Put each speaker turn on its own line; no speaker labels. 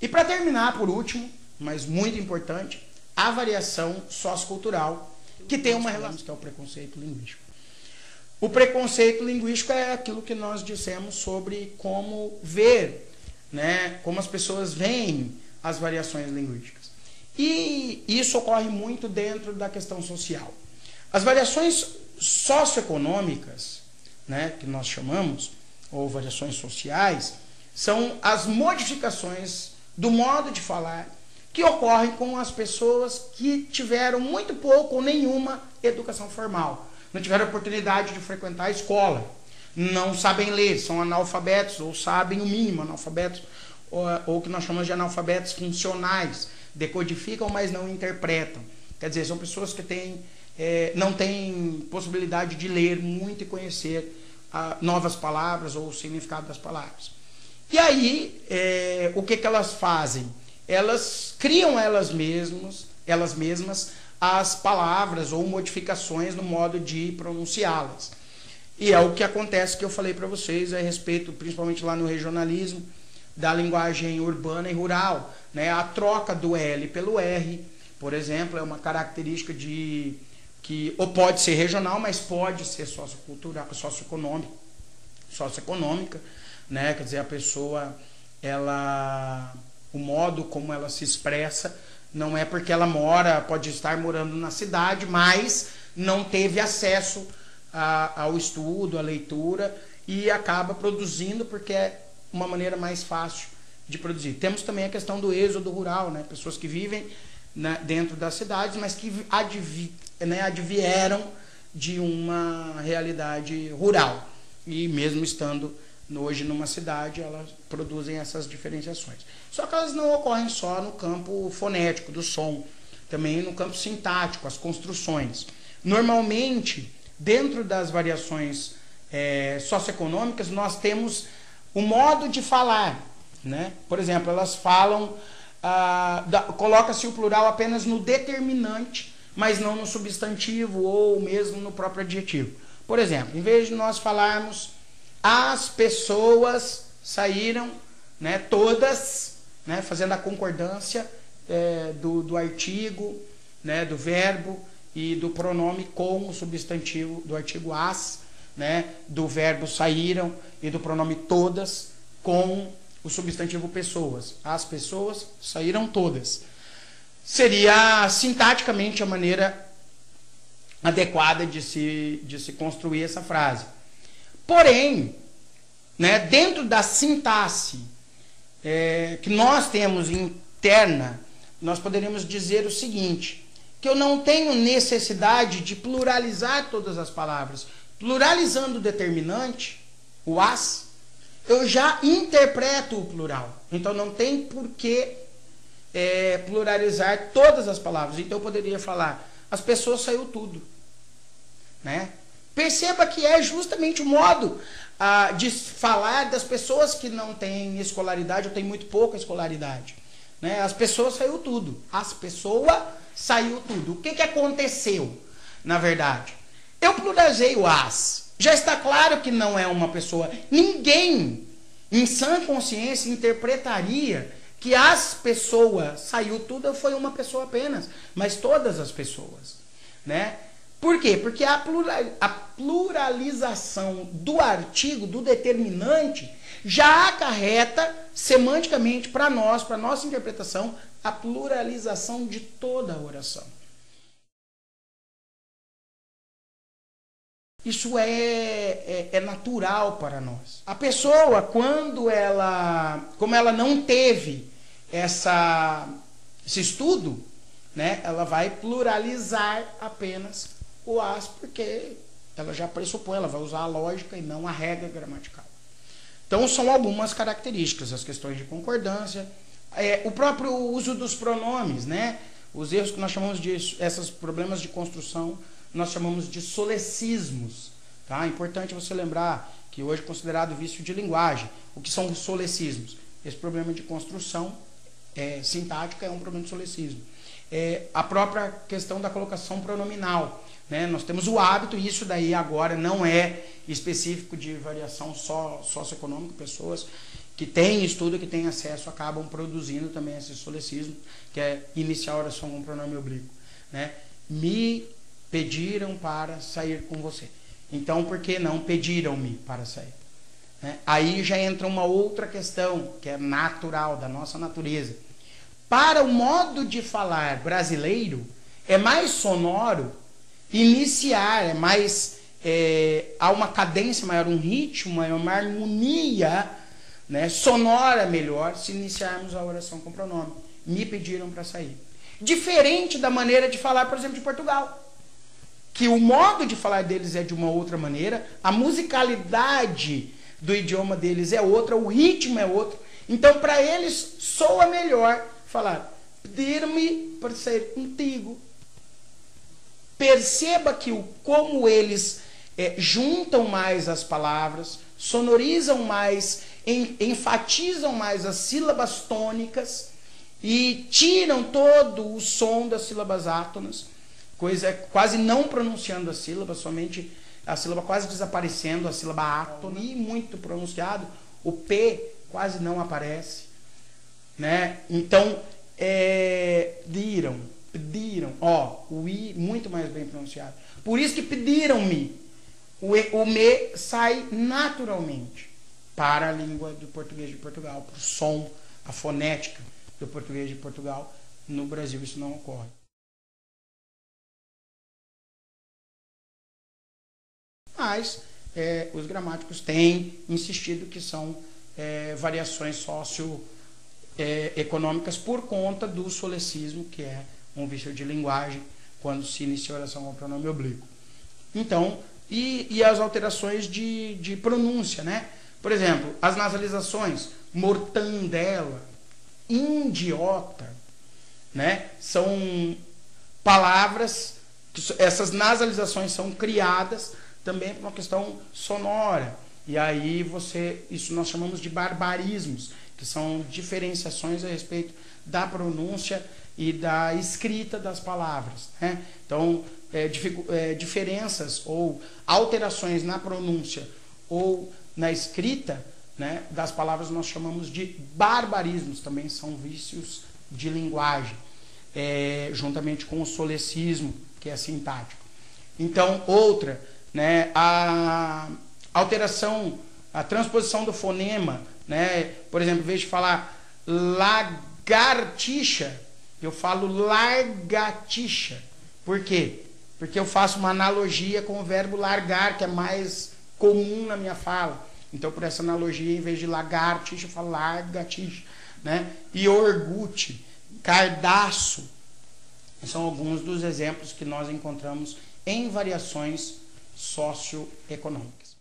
E para terminar, por último, mas muito importante, a variação sociocultural, que tem uma relação, que é o preconceito linguístico. O preconceito linguístico é aquilo que nós dissemos sobre como ver, né, como as pessoas veem as variações linguísticas. E isso ocorre muito dentro da questão social. As variações socioeconômicas, né, que nós chamamos, ou variações sociais, são as modificações do modo de falar que ocorrem com as pessoas que tiveram muito pouco ou nenhuma educação formal. Não tiveram oportunidade de frequentar a escola, não sabem ler, são analfabetos ou sabem o mínimo analfabetos, ou que nós chamamos de analfabetos funcionais, decodificam, mas não interpretam. Quer dizer, são pessoas que não têm possibilidade de ler muito e conhecer novas palavras ou o significado das palavras. E aí, o que elas fazem? Elas criam elas mesmas as palavras ou modificações no modo de pronunciá-las. E é o que acontece que eu falei para vocês a respeito, principalmente lá no regionalismo, da linguagem urbana e rural, né? A troca do L pelo R, por exemplo, é uma característica que ou pode ser regional, mas pode ser sociocultural, socioeconômica, né? Quer dizer, a pessoa, o modo como ela se expressa não é porque ela pode estar morando na cidade, mas não teve acesso ao estudo, à leitura, e acaba produzindo porque é uma maneira mais fácil de produzir. Temos também a questão do êxodo rural, né? Pessoas que vivem dentro das cidades, mas que advieram de uma realidade rural. E mesmo estando hoje numa cidade, elas produzem essas diferenciações. Só que elas não ocorrem só no campo fonético, do som, também no campo sintático, as construções. Normalmente, dentro das variações socioeconômicas, nós temos o modo de falar, né? Por exemplo, elas falam, coloca-se o plural apenas no determinante, mas não no substantivo ou mesmo no próprio adjetivo. Por exemplo, em vez de nós falarmos as pessoas saíram, né, todas, né, fazendo a concordância do artigo, né, do verbo e do pronome com o substantivo do artigo as, né, do verbo saíram e do pronome todas com o substantivo pessoas. As pessoas saíram todas. Seria sintaticamente a maneira adequada de se construir essa frase. Porém, né, dentro da sintaxe que nós temos interna, nós poderíamos dizer o seguinte, que eu não tenho necessidade de pluralizar todas as palavras. Pluralizando o determinante, o as, eu já interpreto o plural. Então não tem por que pluralizar todas as palavras. Então eu poderia falar, as pessoas saiu tudo, né? Perceba que é justamente o modo de falar das pessoas que não têm escolaridade ou têm muito pouca escolaridade, né? As pessoas saiu tudo. As pessoas saiu tudo. O que aconteceu, na verdade? Eu pluralizei o as. Já está claro que não é uma pessoa. Ninguém, em sã consciência, interpretaria que as pessoas saiu tudo foi uma pessoa apenas, mas todas as pessoas, né? Por quê? Porque a pluralização do artigo, do determinante, já acarreta semanticamente para nós, para nossa interpretação, a pluralização de toda a oração. Isso é natural para nós. A pessoa, como ela não teve esse estudo, né, ela vai pluralizar apenas o as, porque ela já pressupõe, ela vai usar a lógica e não a regra gramatical. Então, são algumas características, as questões de concordância, o próprio uso dos pronomes, né? Os erros que nós chamamos esses problemas de construção, nós chamamos de solecismos. Tá? É importante você lembrar que hoje é considerado vício de linguagem. O que são os solecismos? Esse problema de construção sintática é um problema de solecismo. A própria questão da colocação pronominal, né? Nós temos o hábito, e isso daí agora não é específico de variação socioeconômica, pessoas que tem estudo, que tem acesso, acabam produzindo também esse solecismo, que é iniciar a oração com pronome oblíquo, né? Me pediram para sair com você. Então, por que não pediram-me para sair? Né? Aí já entra uma outra questão, que é natural, da nossa natureza. Para o modo de falar brasileiro, é mais sonoro iniciar, é mais... há uma cadência maior, um ritmo maior, uma harmonia, né, sonora melhor, se iniciarmos a oração com pronome. Me pediram para sair. Diferente da maneira de falar, por exemplo, de Portugal. Que o modo de falar deles é de uma outra maneira, a musicalidade do idioma deles é outra, o ritmo é outro. Então, para eles, soa melhor falar, pedir-me para sair contigo. Perceba que como eles juntam mais as palavras, sonorizam mais, enfatizam mais as sílabas tônicas e tiram todo o som das sílabas átonas, coisa quase não pronunciando a sílaba, somente a sílaba quase desaparecendo, a sílaba átona, e muito pronunciado, o P quase não aparece, né? Então, pediram, o I muito mais bem pronunciado. Por isso que pediram-me, o me sai naturalmente para a língua do português de Portugal, para o som, a fonética do português de Portugal. No Brasil isso não ocorre. Mas os gramáticos têm insistido que são variações socioeconômicas por conta do solecismo, que é um vício de linguagem, quando se inicia a oração com o pronome oblíquo. Então, e as alterações de pronúncia, né? Por exemplo, as nasalizações, mortandela, idiota, né? São palavras, essas nasalizações são criadas também por uma questão sonora. E aí isso nós chamamos de barbarismos, que são diferenciações a respeito da pronúncia e da escrita das palavras, né? Então, diferenças ou alterações na pronúncia ou na escrita, né, das palavras nós chamamos de barbarismos, também são vícios de linguagem, juntamente com o solecismo, que é sintático. Então, outra, né, a alteração, a transposição do fonema, né, por exemplo, em vez de falar lagartixa, eu falo largatixa. Por quê? Porque eu faço uma analogia com o verbo largar, que é mais comum na minha fala. Então, por essa analogia, em vez de lagartixa, eu falo largatixa, né? E orgute, cardaço, são alguns dos exemplos que nós encontramos em variações socioeconômicas.